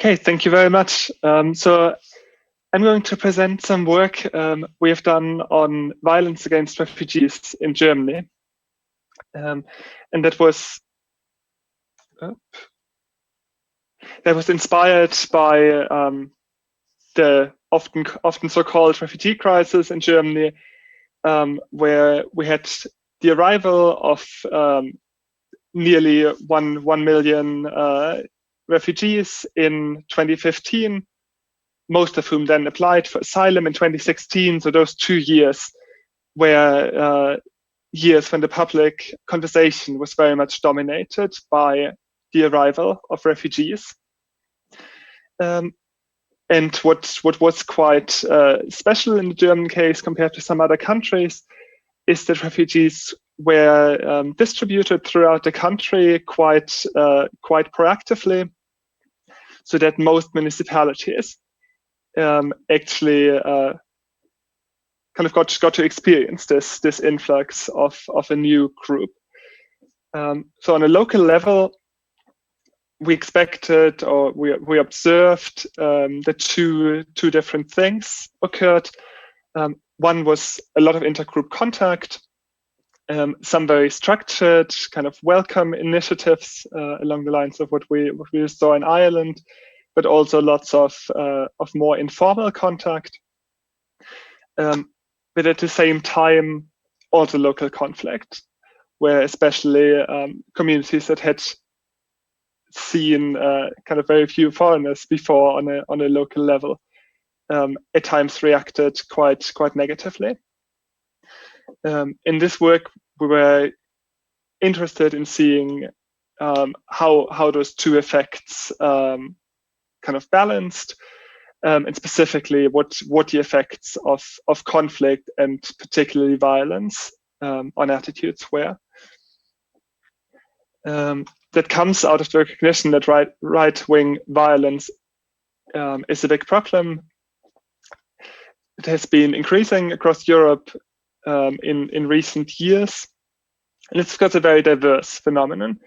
Okay, thank you very much. So I'm going to present some work we have done on violence against refugees in Germany. And that was inspired by the often so-called refugee crisis in Germany, where we had the arrival of nearly 1 million refugees in 2015, most of whom then applied for asylum in 2016. So those 2 years were years when the public conversation was very much dominated by the arrival of refugees. And what was quite special in the German case compared to some other countries is that refugees were distributed throughout the country quite proactively, so that most municipalities actually kind of got to experience this influx of a new group. So on a local level, we expected, or we observed that two different things occurred. One was a lot of intergroup contact, some very structured kind of welcome initiatives along the lines of what we saw in Ireland, but also lots of more informal contact. But at the same time, also local conflict, where especially communities that had seen kind of very few foreigners before on a local level at times reacted quite negatively. In this work, we were interested in seeing how those two effects kind of balanced, and specifically what the effects of conflict and particularly violence on attitudes were. That comes out of the recognition that right-wing violence is a big problem. It has been increasing across Europe in recent years, and it's got a very diverse phenomenon.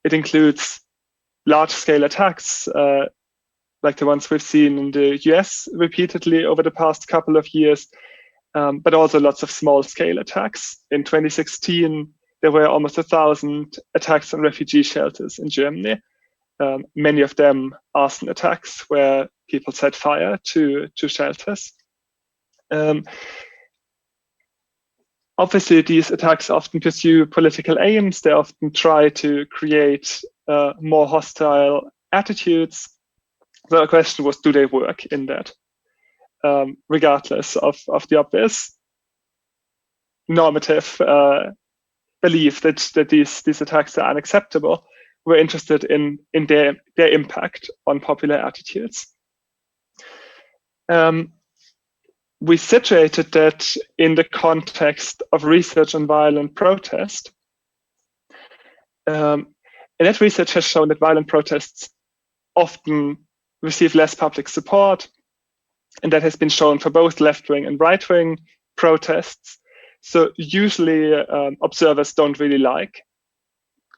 It includes large-scale attacks, like the ones we've seen in the US repeatedly over the past couple of years, but also lots of small-scale attacks. In 2016, there were almost 1,000 attacks on refugee shelters in Germany. Many of them arson attacks where people set fire to shelters. Obviously, these attacks often pursue political aims. They often try to create more hostile attitudes. So the question was, do they work in that? Regardless of the obvious normative belief that these attacks are unacceptable, we're interested in their impact on popular attitudes. We situated that in the context of research on violent protest. And that research has shown that violent protests often receive less public support, and that has been shown for both left-wing and right-wing protests. So usually observers don't really like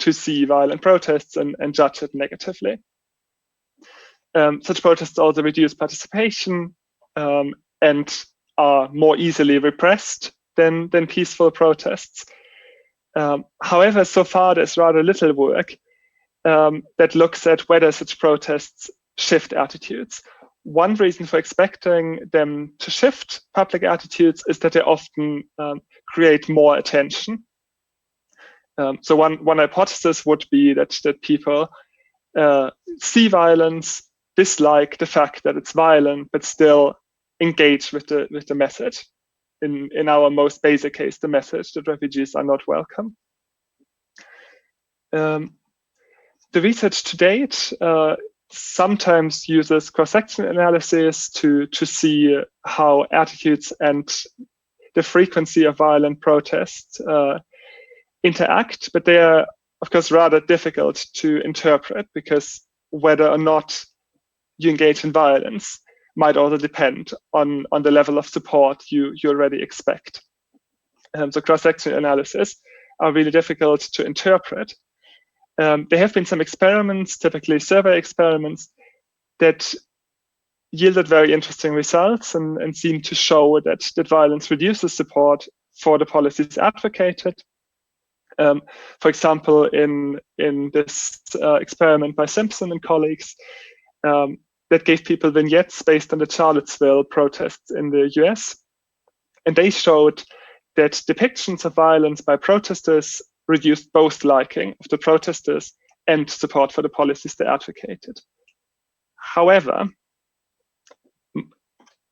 to see violent protests and judge it negatively. Such protests also reduce participation and are more easily repressed than peaceful protests. However, so far there's rather little work that looks at whether such protests shift attitudes. One reason for expecting them to shift public attitudes is that they often create more attention. So one hypothesis would be that people see violence, dislike the fact that it's violent, but still engage with the message. In our most basic case, the message that refugees are not welcome. The research to date sometimes uses cross-section analysis to see how attitudes and the frequency of violent protests interact, but they are, of course, rather difficult to interpret, because whether or not you engage in violence might also depend on the level of support you already expect. So cross-section analysis are really difficult to interpret. There have been some experiments, typically survey experiments, that yielded very interesting results and seemed to show that violence reduces support for the policies advocated. For example, in this experiment by Simpson and colleagues, that gave people vignettes based on the Charlottesville protests in the US. And they showed that depictions of violence by protesters reduced both liking of the protesters and support for the policies they advocated. However,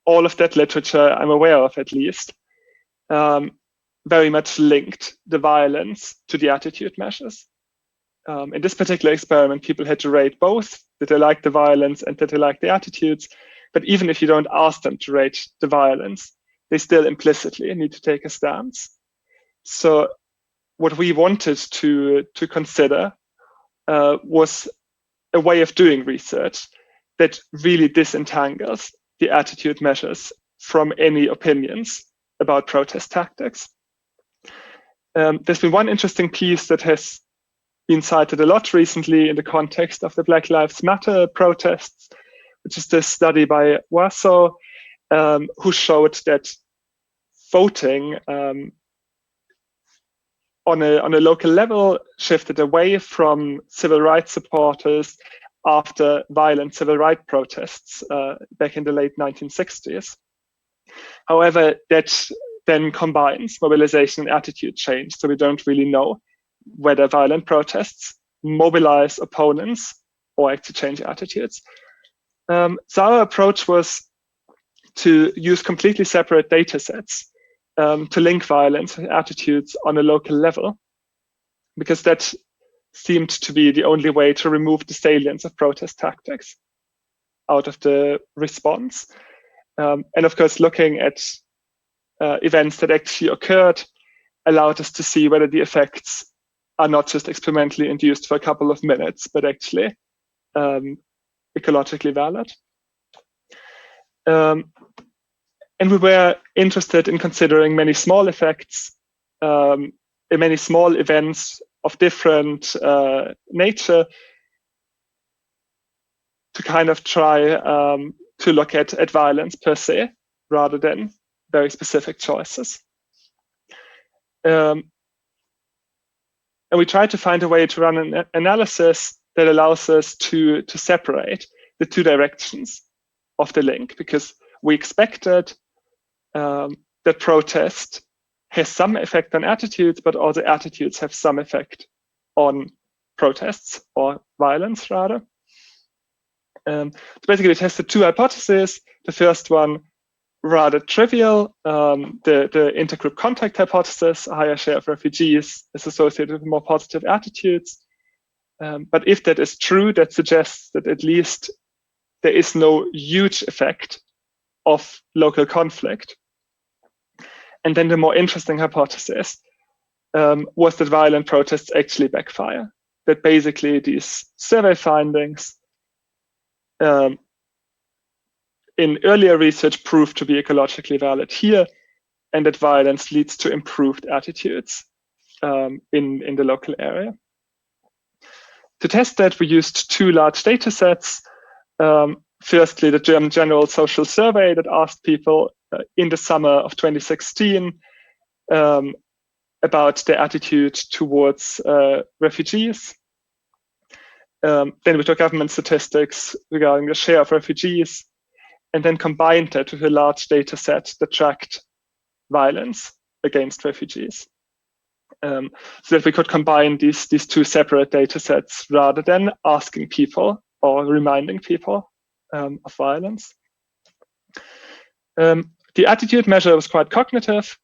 all of that literature I'm aware of, at least, very much linked the violence to the attitude measures. In this particular experiment, people had to rate both, that they liked the violence and that they liked the attitudes. But even if you don't ask them to rate the violence, they still implicitly need to take a stance. So what we wanted to consider was a way of doing research that really disentangles the attitude measures from any opinions about protest tactics. There's been one interesting piece that has been cited a lot recently in the context of the Black Lives Matter protests, which is this study by Waso, who showed that voting on a local level shifted away from civil rights supporters after violent civil rights protests back in the late 1960s. However, that then combines mobilization and attitude change. So we don't really know whether violent protests mobilize opponents or actually change attitudes. So our approach was to use completely separate data sets to link violence and attitudes on a local level, because that seemed to be the only way to remove the salience of protest tactics out of the response. And of course, looking at events that actually occurred allowed us to see whether the effects are not just experimentally induced for a couple of minutes, but actually ecologically valid. And we were interested in considering many small effects, many small events of different nature, to kind of try to look at violence per se, rather than very specific choices. And we tried to find a way to run an analysis that allows us to separate the two directions of the link, because we expected that protest has some effect on attitudes, but also attitudes have some effect on protests or violence, rather. So basically, we tested two hypotheses. The first one, rather trivial, the intergroup contact hypothesis: a higher share of refugees is associated with more positive attitudes. But if that is true, that suggests that at least there is no huge effect of local conflict. And then the more interesting hypothesis was that violent protests actually backfire. That basically these survey findings in earlier research proved to be ecologically valid here, and that violence leads to improved attitudes in the local area. To test that, we used two large data sets. Firstly, the German General Social Survey that asked people in the summer of 2016 about their attitude towards refugees. Then we took government statistics regarding the share of refugees, and then combined that with a large data set that tracked violence against refugees. So that we could combine these two separate data sets rather than asking people or reminding people of violence. The attitude measure was quite cognitive.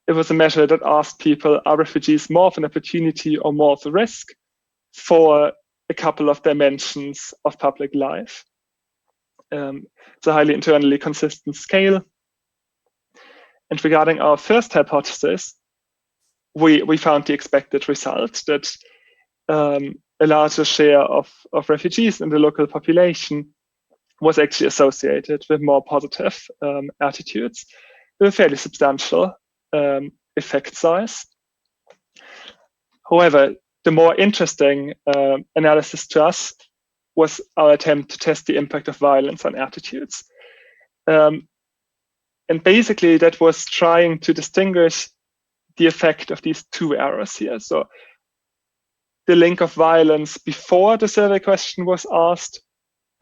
It was a measure that asked people, are refugees more of an opportunity or more of a risk, for a couple of dimensions of public life. It's a highly internally consistent scale. And regarding our first hypothesis, we found the expected result, that a larger share of refugees in the local population was actually associated with more positive attitudes, with a fairly substantial effect size. However, the more interesting analysis to us was our attempt to test the impact of violence on attitudes. And basically, that was trying to distinguish the effect of these two errors here. So the link of violence before the survey question was asked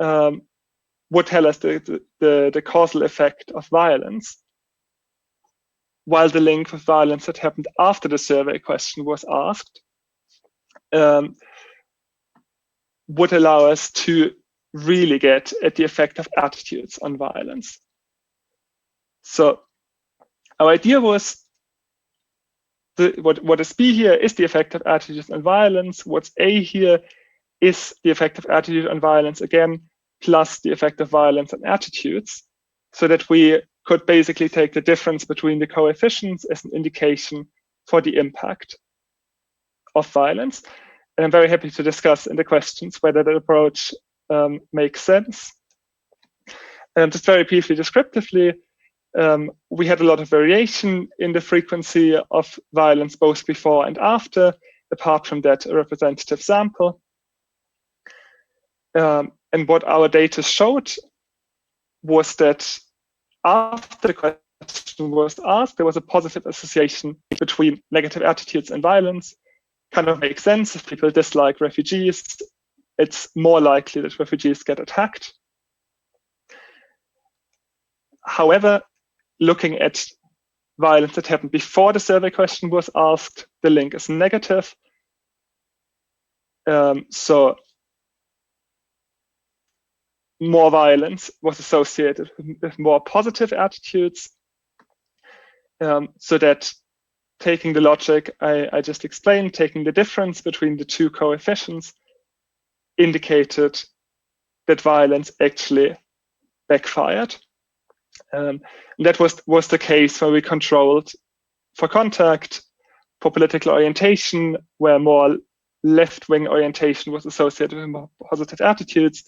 would tell us the causal effect of violence, while the link of violence that happened after the survey question was asked would allow us to really get at the effect of attitudes on violence. So our idea was what is B here is the effect of attitudes on violence. What's A here is the effect of attitude on violence again, plus the effect of violence on attitudes, so that we could basically take the difference between the coefficients as an indication for the impact of violence. And I'm very happy to discuss in the questions whether that approach makes sense. Just very briefly, descriptively, we had a lot of variation in the frequency of violence both before and after, apart from that, a representative sample. And what our data showed was that after the question was asked, there was a positive association between negative attitudes and violence. Kind of makes sense. If people dislike refugees, it's more likely that refugees get attacked. However, looking at violence that happened before the survey question was asked, the link is negative. So more violence was associated with more positive attitudes. So that taking the logic I just explained, taking the difference between the two coefficients, indicated that violence actually backfired. And that was the case when we controlled for contact, for political orientation, where more left-wing orientation was associated with more positive attitudes,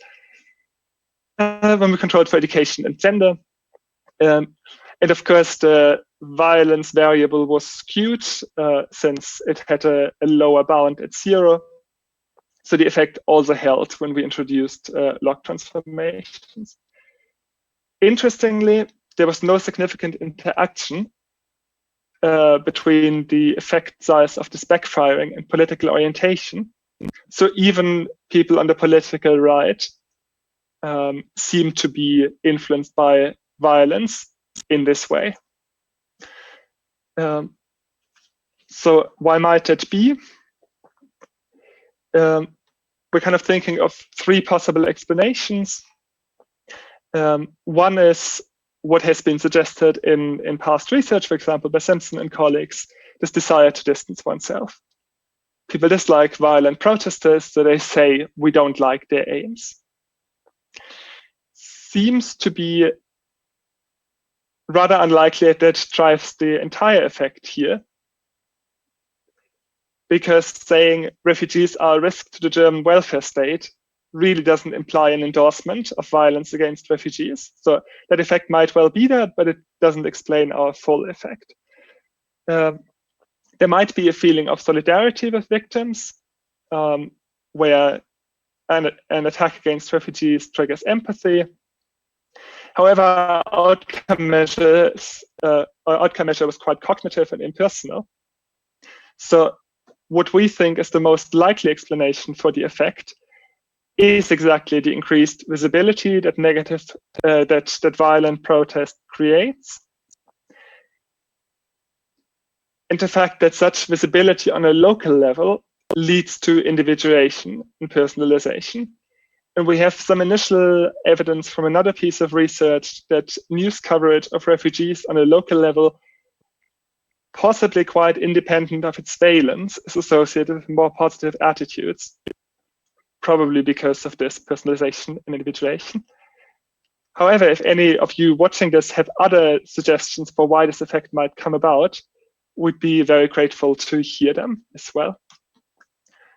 when we controlled for education and gender. And of course, the violence variable was skewed since it had a lower bound at 0. So the effect also held when we introduced log transformations. Interestingly, there was no significant interaction between the effect size of this backfiring and political orientation. So even people on the political right seem to be influenced by violence in this way. So why might that be? We're kind of thinking of 3 possible explanations. One is what has been suggested in past research, for example, by Simpson and colleagues, this desire to distance oneself. People dislike violent protesters, so they say we don't like their aims. Seems to be rather unlikely that drives the entire effect here, because saying refugees are a risk to the German welfare state really doesn't imply an endorsement of violence against refugees. So that effect might well be there, but it doesn't explain our full effect. There might be a feeling of solidarity with victims, where an attack against refugees triggers empathy. However, our outcome measure was quite cognitive and impersonal. So what we think is the most likely explanation for the effect is exactly the increased visibility that that violent protest creates, and the fact that such visibility on a local level leads to individuation and personalization. And we have some initial evidence from another piece of research that news coverage of refugees on a local level, possibly quite independent of its valence, is associated with more positive attitudes, probably because of this personalization and individuation. However, if any of you watching this have other suggestions for why this effect might come about, we'd be very grateful to hear them as well.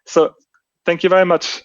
So thank you very much.